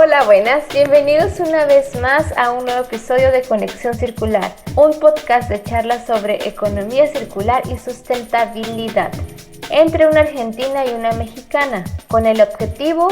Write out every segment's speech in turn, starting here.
Hola, buenas, bienvenidos una vez más a un nuevo episodio de Conexión Circular, un podcast de charlas sobre economía circular y sustentabilidad entre una argentina y una mexicana, con el objetivo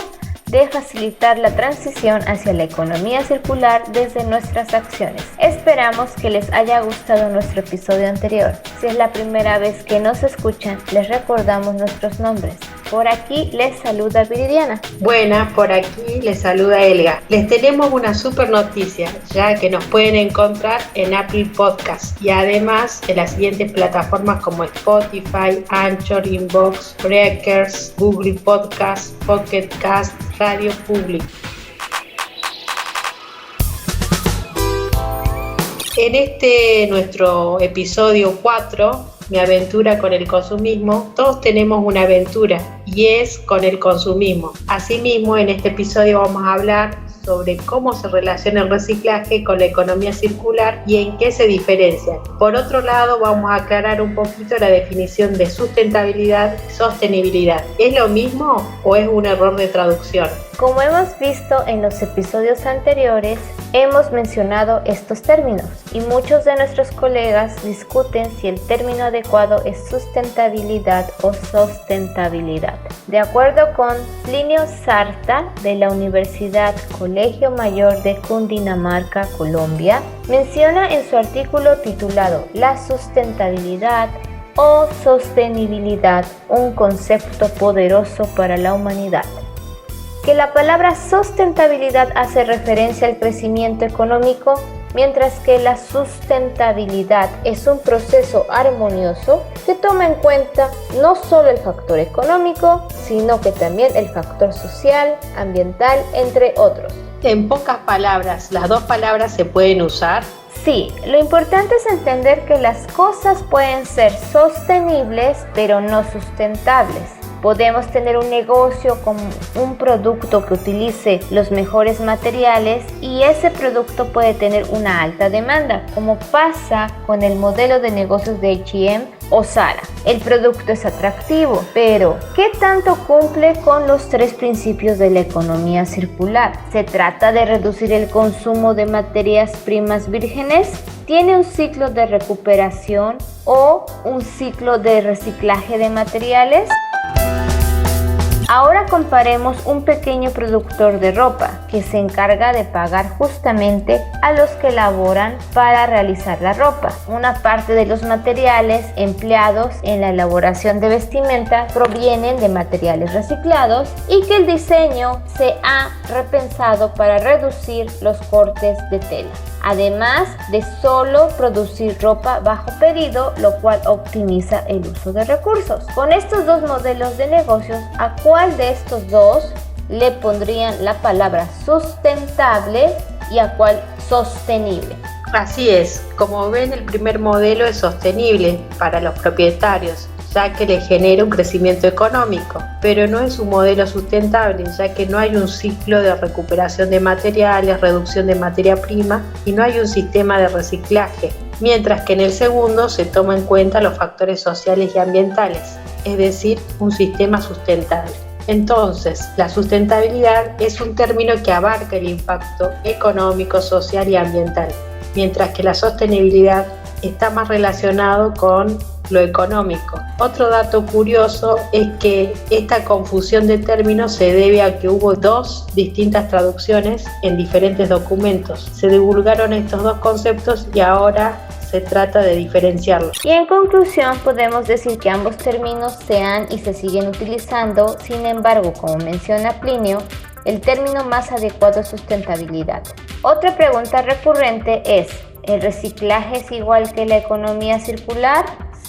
de facilitar la transición hacia la economía circular desde nuestras acciones. Esperamos que les haya gustado nuestro episodio anterior. Si es la primera vez que nos escuchan, les recordamos nuestros nombres. Por aquí les saluda Viridiana. Buenas, por aquí les saluda Elga. Les tenemos una super noticia, ya que nos pueden encontrar en Apple Podcast y además en las siguientes plataformas como Spotify, Anchor, Inbox, Breakers, Google Podcast, Pocket Cast, Radio Public. En este nuestro episodio 4, Mi aventura con el consumismo, todos tenemos una aventura y es con el consumismo. Asimismo, en este episodio vamos a hablar sobre cómo se relaciona el reciclaje con la economía circular y en qué se diferencian. Por otro lado, vamos a aclarar un poquito la definición de sustentabilidad y sostenibilidad. ¿Es lo mismo o es un error de traducción? Como hemos visto en los episodios anteriores, hemos mencionado estos términos y muchos de nuestros colegas discuten si el término adecuado es sustentabilidad o sostenibilidad. De acuerdo con Plinio Sarta de la Universidad Colegio Mayor de Cundinamarca, Colombia, menciona en su artículo titulado La sustentabilidad o sostenibilidad, un concepto poderoso para la humanidad, que la palabra sustentabilidad hace referencia al crecimiento económico, mientras que la sustentabilidad es un proceso armonioso que toma en cuenta no solo el factor económico, sino que también el factor social, ambiental, entre otros. En pocas palabras, ¿las dos palabras se pueden usar? Sí, lo importante es entender que las cosas pueden ser sostenibles, pero no sustentables. Podemos tener un negocio con un producto que utilice los mejores materiales y ese producto puede tener una alta demanda, como pasa con el modelo de negocios de H&M o Zara. El producto es atractivo, pero ¿qué tanto cumple con los 3 principios de la economía circular? ¿Se trata de reducir el consumo de materias primas vírgenes? ¿Tiene un ciclo de recuperación o un ciclo de reciclaje de materiales? Ahora comparemos un pequeño productor de ropa que se encarga de pagar justamente a los que elaboran para realizar la ropa. Una parte de los materiales empleados en la elaboración de vestimenta provienen de materiales reciclados y que el diseño se ha repensado para reducir los cortes de tela, además de solo producir ropa bajo pedido, lo cual optimiza el uso de recursos. Con estos dos modelos de negocios, ¿a cuál de estos dos le pondrían la palabra sustentable y a cuál sostenible? Así es, como ven, el primer modelo es sostenible para los propietarios, ya que le genera un crecimiento económico, pero no es un modelo sustentable, ya que no hay un ciclo de recuperación de materiales, reducción de materia prima y no hay un sistema de reciclaje, mientras que en el segundo se toma en cuenta los factores sociales y ambientales, es decir, un sistema sustentable. Entonces, la sustentabilidad es un término que abarca el impacto económico, social y ambiental, mientras que la sostenibilidad está más relacionado con lo económico. Otro dato curioso es que esta confusión de términos se debe a que hubo 2 distintas traducciones en diferentes documentos. Se divulgaron estos 2 conceptos y ahora se trata de diferenciarlos. Y en conclusión podemos decir que ambos términos se han y se siguen utilizando. Sin embargo, como menciona Plinio, el término más adecuado es sustentabilidad. Otra pregunta recurrente es: ¿el reciclaje es igual que la economía circular?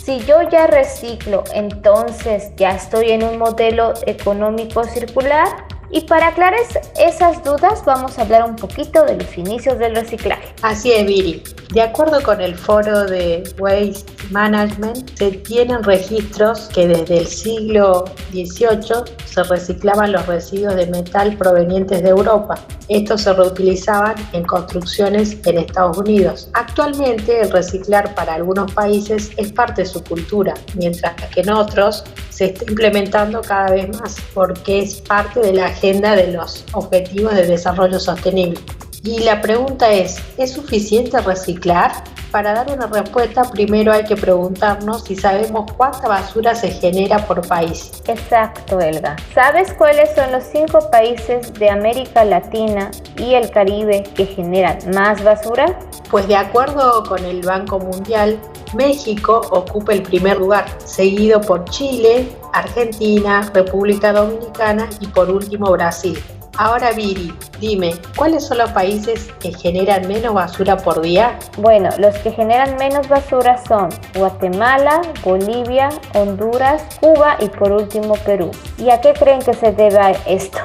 Si yo ya reciclo, entonces ya estoy en un modelo económico circular. Y para aclarar esas dudas vamos a hablar un poquito de los inicios del reciclaje. Así es, Viri. De acuerdo con el foro de Waste Management, se tienen registros que desde el siglo XVIII se reciclaban los residuos de metal provenientes de Europa. Estos se reutilizaban en construcciones en Estados Unidos. Actualmente el reciclar para algunos países es parte de su cultura, mientras que en otros se está implementando cada vez más porque es parte de la agenda de los Objetivos de Desarrollo Sostenible. Y la pregunta ¿es suficiente reciclar? Para dar una respuesta, primero hay que preguntarnos si sabemos cuánta basura se genera por país. Exacto, Elga. ¿Sabes cuáles son los 5 países de América Latina y el Caribe que generan más basura? Pues de acuerdo con el Banco Mundial, México ocupa el primer lugar, seguido por Chile, Argentina, República Dominicana y por último Brasil. Ahora Viri, dime, ¿cuáles son los países que generan menos basura por día? Bueno, los que generan menos basura son Guatemala, Bolivia, Honduras, Cuba y por último Perú. ¿Y a qué creen que se debe esto?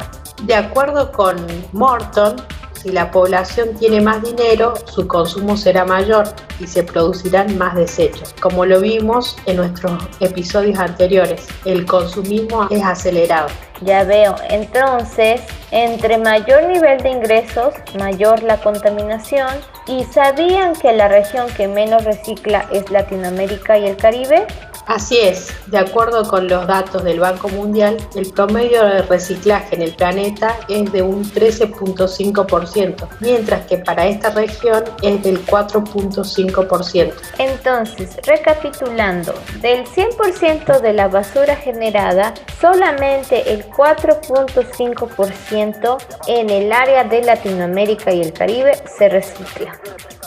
De acuerdo con Morton, si la población tiene más dinero, su consumo será mayor y se producirán más desechos. Como lo vimos en nuestros episodios anteriores, el consumismo es acelerado. Ya veo, entonces, entre mayor nivel de ingresos, mayor la contaminación. ¿Y sabían que la región que menos recicla es Latinoamérica y el Caribe? Así es, de acuerdo con los datos del Banco Mundial, el promedio de reciclaje en el planeta es de un 13.5%, mientras que para esta región es del 4.5%. Entonces, recapitulando, del 100% de la basura generada, solamente el 4.5% en el área de Latinoamérica y el Caribe se recicla.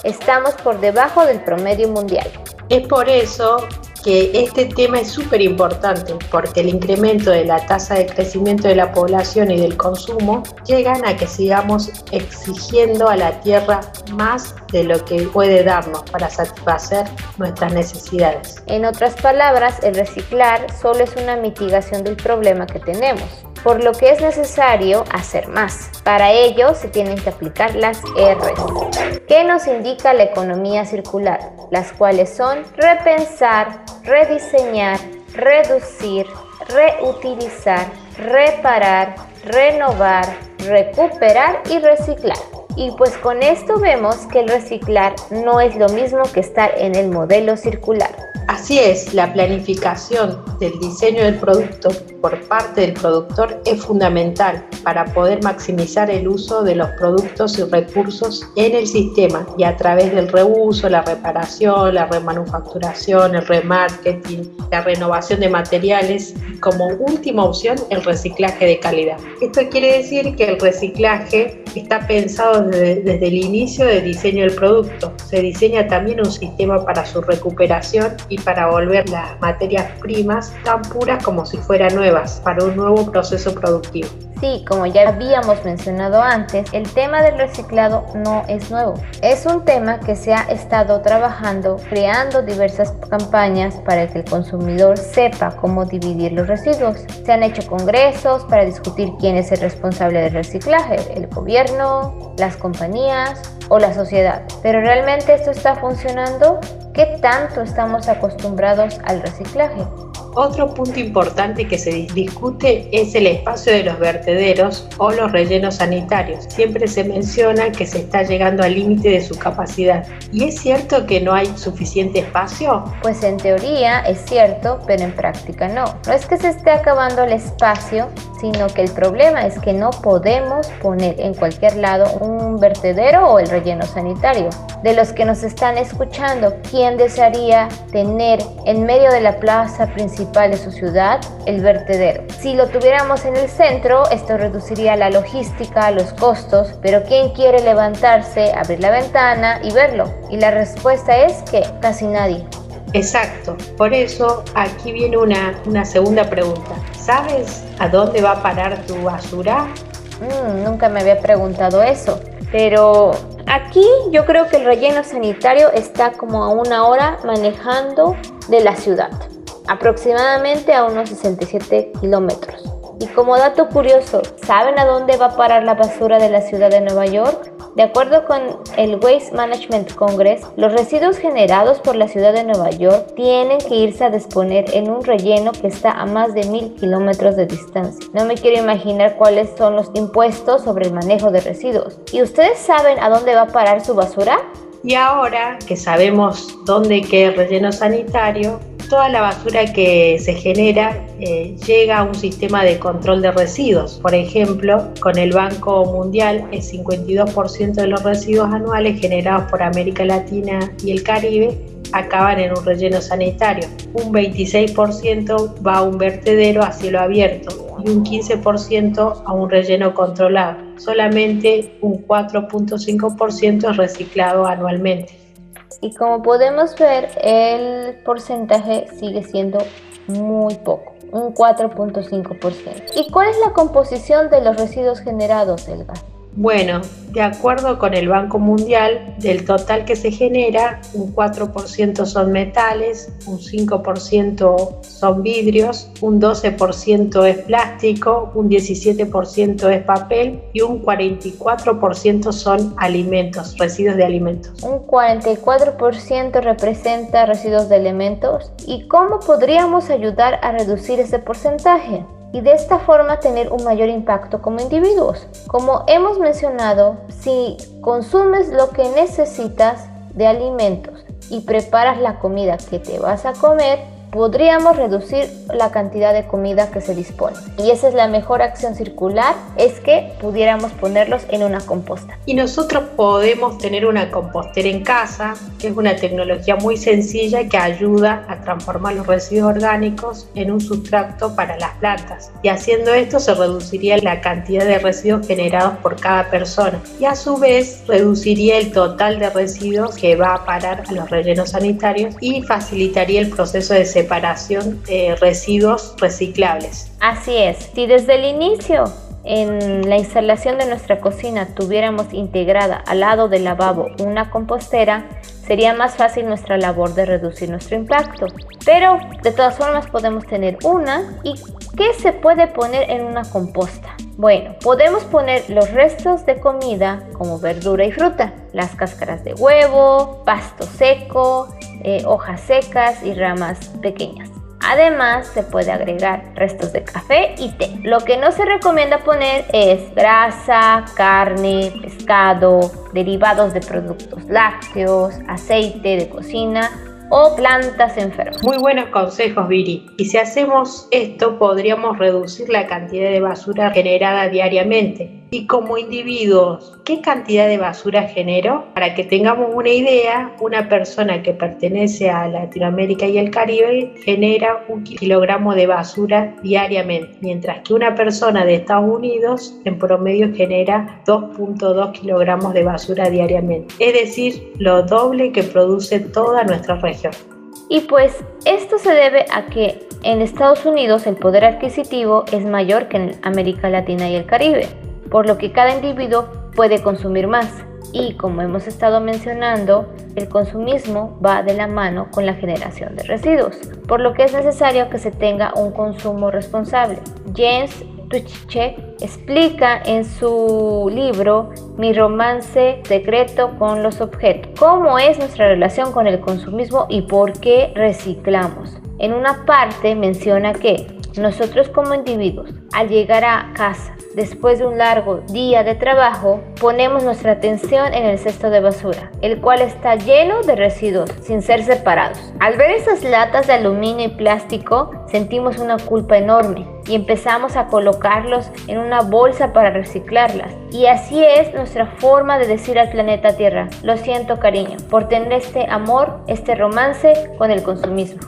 Estamos por debajo del promedio mundial. Es por eso que este tema es súper importante, porque el incremento de la tasa de crecimiento de la población y del consumo llegan a que sigamos exigiendo a la Tierra más de lo que puede darnos para satisfacer nuestras necesidades. En otras palabras, el reciclar solo es una mitigación del problema que tenemos, por lo que es necesario hacer más. Para ello se tienen que aplicar las R's. ¿Qué nos indica la economía circular? Las cuales son repensar, rediseñar, reducir, reutilizar, reparar, renovar, recuperar y reciclar. Y pues con esto vemos que el reciclar no es lo mismo que estar en el modelo circular. Así es, la planificación del diseño del producto por parte del productor es fundamental para poder maximizar el uso de los productos y recursos en el sistema y a través del reuso, la reparación, la remanufacturación, el remarketing, la renovación de materiales y como última opción el reciclaje de calidad. Esto quiere decir que el reciclaje está pensado desde el inicio del diseño del producto. Se diseña también un sistema para su recuperación y para volver las materias primas tan puras como si fueran nuevas para un nuevo proceso productivo. Sí, como ya habíamos mencionado antes, el tema del reciclado no es nuevo. Es un tema que se ha estado trabajando, creando diversas campañas para que el consumidor sepa cómo dividir los residuos. Se han hecho congresos para discutir quién es el responsable del reciclaje, el gobierno, las compañías o la sociedad. Pero ¿realmente esto está funcionando? ¿Qué tanto estamos acostumbrados al reciclaje? Otro punto importante que se discute es el espacio de los vertederos o los rellenos sanitarios. Siempre se menciona que se está llegando al límite de su capacidad. ¿Y es cierto que no hay suficiente espacio? Pues en teoría es cierto, pero en práctica no. No es que se esté acabando el espacio, sino que el problema es que no podemos poner en cualquier lado un vertedero o el relleno sanitario. De los que nos están escuchando, ¿quién desearía tener en medio de la plaza principal de su ciudad el vertedero? Si lo tuviéramos en el centro, esto reduciría la logística, los costos, pero ¿quién quiere levantarse, abrir la ventana y verlo? Y la respuesta es que casi nadie. Exacto, por eso aquí viene una segunda pregunta. ¿Sabes a dónde va a parar tu basura? Nunca me había preguntado eso, pero aquí yo creo que el relleno sanitario está como a 1 hora manejando de la ciudad, aproximadamente a unos 67 kilómetros. Y como dato curioso, ¿saben a dónde va a parar la basura de la ciudad de Nueva York? De acuerdo con el Waste Management Congress, los residuos generados por la ciudad de Nueva York tienen que irse a disponer en un relleno que está a más de 1000 kilómetros de distancia. No me quiero imaginar cuáles son los impuestos sobre el manejo de residuos. ¿Y ustedes saben a dónde va a parar su basura? Y ahora que sabemos dónde queda el relleno sanitario, toda la basura que se genera llega a un sistema de control de residuos. Por ejemplo, con el Banco Mundial, el 52% de los residuos anuales generados por América Latina y el Caribe acaban en un relleno sanitario. Un 26% va a un vertedero a cielo abierto y un 15% a un relleno controlado. Solamente un 4.5% es reciclado anualmente. Y como podemos ver, el porcentaje sigue siendo muy poco, un 4.5%. ¿Y cuál es la composición de los residuos generados, Elga? Bueno, de acuerdo con el Banco Mundial, del total que se genera, un 4% son metales, un 5% son vidrios, un 12% es plástico, un 17% es papel y un 44% son alimentos, residuos de alimentos. Un 44% representa residuos de alimentos. ¿Y cómo podríamos ayudar a reducir ese porcentaje? Y de esta forma tener un mayor impacto como individuos. Como hemos mencionado, si consumes lo que necesitas de alimentos y preparas la comida que te vas a comer, podríamos reducir la cantidad de comida que se dispone. Y esa es la mejor acción circular, es que pudiéramos ponerlos en una composta. Y nosotros podemos tener una compostera en casa, que es una tecnología muy sencilla que ayuda a transformar los residuos orgánicos en un sustrato para las plantas. Y haciendo esto se reduciría la cantidad de residuos generados por cada persona. Y a su vez reduciría el total de residuos que va a parar a los rellenos sanitarios y facilitaría el proceso de separación de residuos reciclables. Así es, si desde el inicio en la instalación de nuestra cocina tuviéramos integrada al lado del lavabo una compostera, sería más fácil nuestra labor de reducir nuestro impacto. Pero de todas formas podemos tener una. ¿Y qué se puede poner en una composta? Bueno, podemos poner los restos de comida como verdura y fruta, las cáscaras de huevo, pasto seco, hojas secas y ramas pequeñas. Además, se puede agregar restos de café y té. Lo que no se recomienda poner es grasa, carne, pescado, derivados de productos lácteos, aceite de cocina o plantas enfermas. Muy buenos consejos, Viri. Y si hacemos esto, podríamos reducir la cantidad de basura generada diariamente. Y como individuos, ¿qué cantidad de basura genero? Para que tengamos una idea, una persona que pertenece a Latinoamérica y el Caribe genera 1 kilogramo de basura diariamente, mientras que una persona de Estados Unidos en promedio genera 2.2 kilogramos de basura diariamente. Es decir, lo doble que produce toda nuestra región. Y pues esto se debe a que en Estados Unidos el poder adquisitivo es mayor que en América Latina y el Caribe, por lo que cada individuo puede consumir más. Y como hemos estado mencionando, el consumismo va de la mano con la generación de residuos, por lo que es necesario que se tenga un consumo responsable. James Tucci explica en su libro Mi romance secreto con los objetos cómo es nuestra relación con el consumismo y por qué reciclamos. En una parte menciona que nosotros como individuos, al llegar a casa después de un largo día de trabajo, ponemos nuestra atención en el cesto de basura, el cual está lleno de residuos sin ser separados. Al ver esas latas de aluminio y plástico, sentimos una culpa enorme y empezamos a colocarlos en una bolsa para reciclarlas. Y así es nuestra forma de decir al planeta Tierra: lo siento, cariño, por tener este amor, este romance con el consumismo.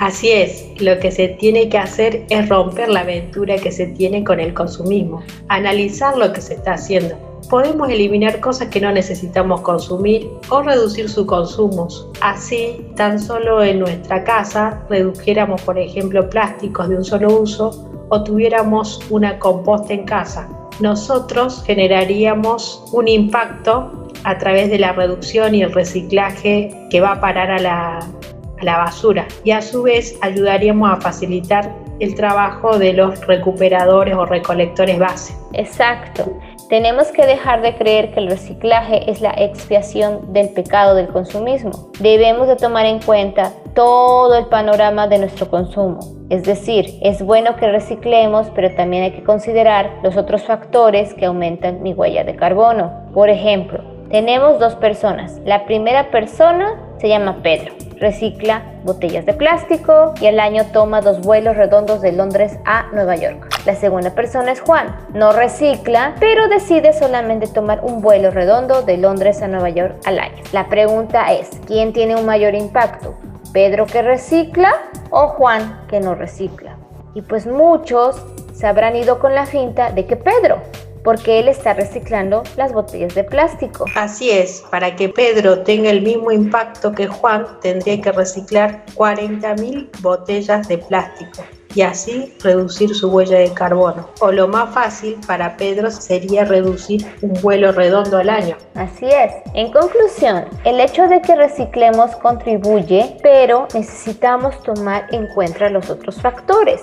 Así es, lo que se tiene que hacer es romper la aventura que se tiene con el consumismo, analizar lo que se está haciendo. Podemos eliminar cosas que no necesitamos consumir o reducir su consumo. Así, tan solo en nuestra casa redujéramos, por ejemplo, plásticos de un solo uso o tuviéramos una composta en casa. Nosotros generaríamos un impacto a través de la reducción y el reciclaje que va a parar a la basura, y a su vez ayudaríamos a facilitar el trabajo de los recuperadores o recolectores base. Exacto. Tenemos que dejar de creer que el reciclaje es la expiación del pecado del consumismo. Debemos de tomar en cuenta todo el panorama de nuestro consumo. Es decir, es bueno que reciclemos, pero también hay que considerar los otros factores que aumentan mi huella de carbono. Por ejemplo, tenemos dos personas. La primera persona se llama Pedro recicla botellas de plástico y al año toma 2 vuelos redondos de Londres a Nueva York. La segunda persona es Juan. No recicla, pero decide solamente tomar un vuelo redondo de Londres a Nueva York al año. La pregunta es, ¿quién tiene un mayor impacto? ¿Pedro, que recicla, o Juan, que no recicla? Y pues muchos se habrán ido con la finta de que Pedro, porque él está reciclando las botellas de plástico. Así es, para que Pedro tenga el mismo impacto que Juan, tendría que reciclar 40.000 botellas de plástico y así reducir su huella de carbono. O lo más fácil para Pedro sería reducir un vuelo redondo al año. Así es. En conclusión, el hecho de que reciclemos contribuye, pero necesitamos tomar en cuenta los otros factores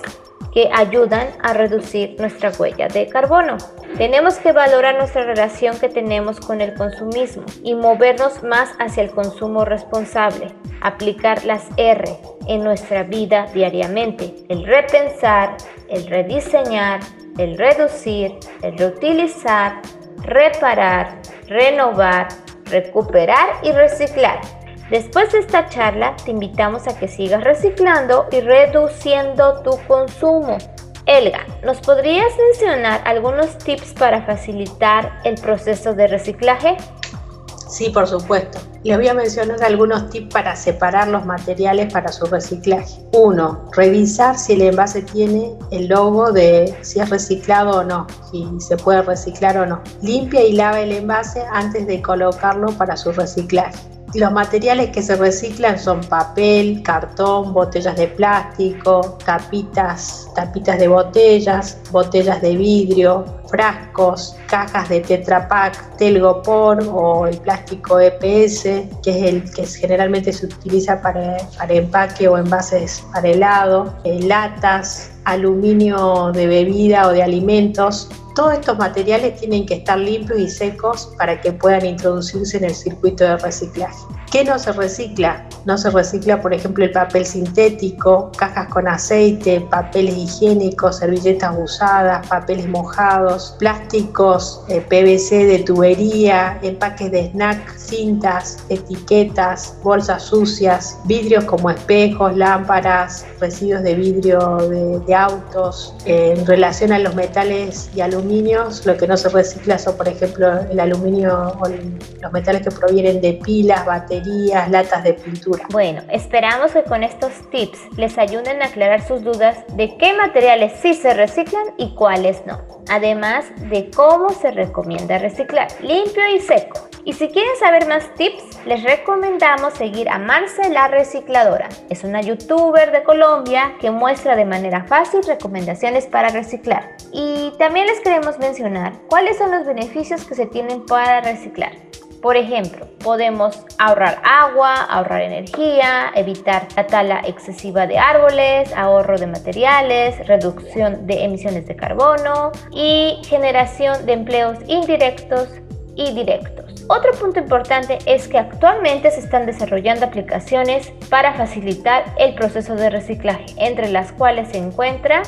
que ayudan a reducir nuestra huella de carbono. Tenemos que valorar nuestra relación que tenemos con el consumismo y movernos más hacia el consumo responsable, aplicar las R en nuestra vida diariamente, el repensar, el rediseñar, el reducir, el reutilizar, reparar, renovar, recuperar y reciclar. Después de esta charla, te invitamos a que sigas reciclando y reduciendo tu consumo. Elga, ¿nos podrías mencionar algunos tips para facilitar el proceso de reciclaje? Sí, por supuesto. Les voy a mencionar algunos tips para separar los materiales para su reciclaje. 1. Revisar si el envase tiene el logo de si es reciclado o no, si se puede reciclar o no. Limpia y lava el envase antes de colocarlo para su reciclaje. Los materiales que se reciclan son papel, cartón, botellas de plástico, tapitas de botellas, botellas de vidrio, frascos, cajas de Tetra Pak, telgopor o el plástico EPS, que es el que generalmente se utiliza para empaque o envases para helado, latas, aluminio de bebida o de alimentos. Todos estos materiales tienen que estar limpios y secos para que puedan introducirse en el circuito de reciclaje. ¿Qué no se recicla? No se recicla, por ejemplo, el papel sintético, cajas con aceite, papeles higiénicos, servilletas usadas, papeles mojados, plásticos PVC de tubería, empaques de snack, cintas, etiquetas, bolsas sucias, vidrios como espejos, lámparas, residuos de vidrio de autos. En relación a los metales y aluminios, lo que no se recicla son, por ejemplo, el aluminio o los metales que provienen de pilas, baterías, latas de pintura. Bueno, esperamos que con estos tips les ayuden a aclarar sus dudas de qué materiales sí se reciclan y cuáles no. Además de cómo se recomienda reciclar, limpio y seco. Y si quieren saber más tips, les recomendamos seguir a Marce la Recicladora. Es una youtuber de Colombia que muestra de manera fácil recomendaciones para reciclar. Y también les queremos mencionar cuáles son los beneficios que se tienen para reciclar. Por ejemplo, podemos ahorrar agua, ahorrar energía, evitar la tala excesiva de árboles, ahorro de materiales, reducción de emisiones de carbono y generación de empleos indirectos y directos. Otro punto importante es que actualmente se están desarrollando aplicaciones para facilitar el proceso de reciclaje, entre las cuales se encuentra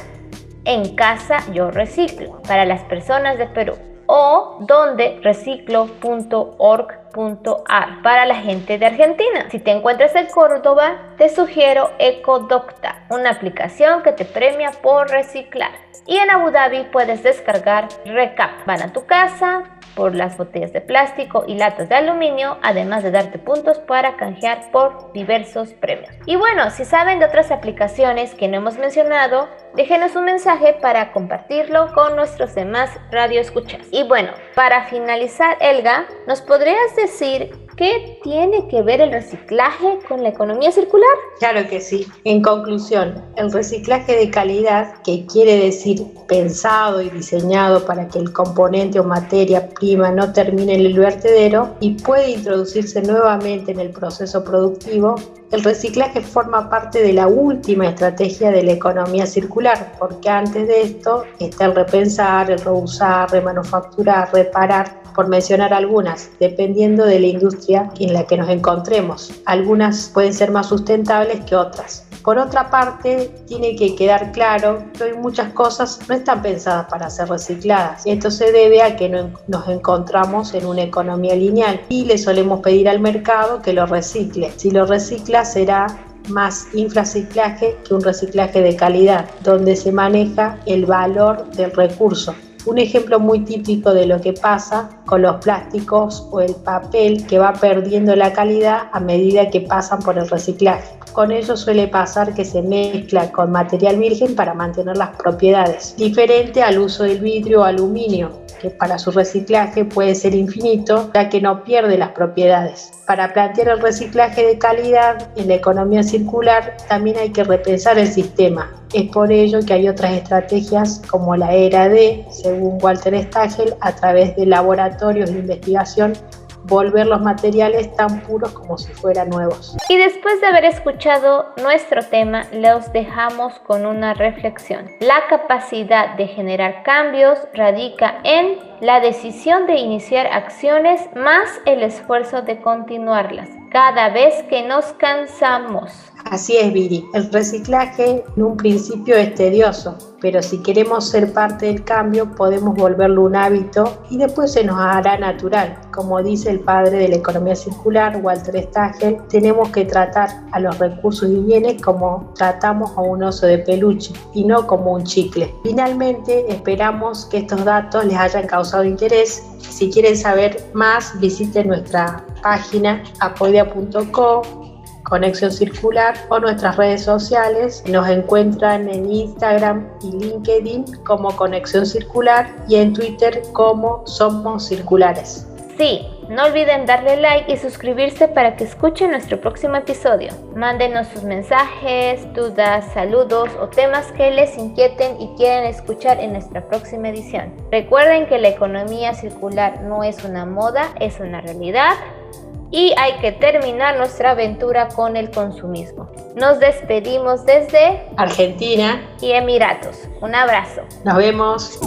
En Casa Yo Reciclo para las personas de Perú o dondereciclo.org.ar para la gente de Argentina. Si te encuentras en Córdoba, te sugiero Ecodocta, una aplicación que te premia por reciclar. Y en Abu Dhabi puedes descargar Recap. Van a tu casa por las botellas de plástico y latas de aluminio, además de darte puntos para canjear por diversos premios. Y bueno, si saben de otras aplicaciones que no hemos mencionado, déjenos un mensaje para compartirlo con nuestros demás radioescuchas. Y bueno, para finalizar, Elga, ¿nos podrías decir qué tiene que ver el reciclaje con la economía circular? Claro que sí. En conclusión, el reciclaje de calidad, que quiere decir pensado y diseñado para que el componente o materia prima no termine en el vertedero y puede introducirse nuevamente en el proceso productivo, el reciclaje forma parte de la última estrategia de la economía circular, porque antes de esto está el repensar, el reusar, remanufacturar, reparar, por mencionar algunas, dependiendo de la industria en la que nos encontremos. Algunas pueden ser más sustentables que otras. Por otra parte, tiene que quedar claro que hoy muchas cosas no están pensadas para ser recicladas. Esto se debe a que nos encontramos en una economía lineal y le solemos pedir al mercado que lo recicle. Si lo recicla, regla será más infraciclaje que un reciclaje de calidad, donde se maneja el valor del recurso. Un ejemplo muy típico de lo que pasa con los plásticos o el papel que va perdiendo la calidad a medida que pasan por el reciclaje. Con ello suele pasar que se mezcla con material virgen para mantener las propiedades, diferente al uso del vidrio o aluminio, que para su reciclaje puede ser infinito, ya que no pierde las propiedades. Para plantear el reciclaje de calidad en la economía circular, también hay que repensar el sistema. Es por ello que hay otras estrategias como la era D, según Walter Stagel, a través de laboratorios de investigación, volver los materiales tan puros como si fueran nuevos. Y después de haber escuchado nuestro tema, los dejamos con una reflexión. La capacidad de generar cambios radica en la decisión de iniciar acciones más el esfuerzo de continuarlas, cada vez que nos cansamos. Así es, Viri. El reciclaje en un principio es tedioso, pero si queremos ser parte del cambio podemos volverlo un hábito y después se nos hará natural. Como dice el padre de la economía circular, Walter Stagel, tenemos que tratar a los recursos y bienes como tratamos a un oso de peluche y no como un chicle. Finalmente, esperamos que estos datos les hayan causado interés. Si quieren saber más, visiten nuestra página apodia.co, Conexión Circular, o nuestras redes sociales. Nos encuentran en Instagram y LinkedIn como Conexión Circular y en Twitter como Somos Circulares. Sí, no olviden darle like y suscribirse para que escuchen nuestro próximo episodio. Mándenos sus mensajes, dudas, saludos o temas que les inquieten y quieren escuchar en nuestra próxima edición. Recuerden que la economía circular no es una moda, es una realidad. Y hay que terminar nuestra aventura con el consumismo. Nos despedimos desde Argentina y Emiratos. Un abrazo. Nos vemos.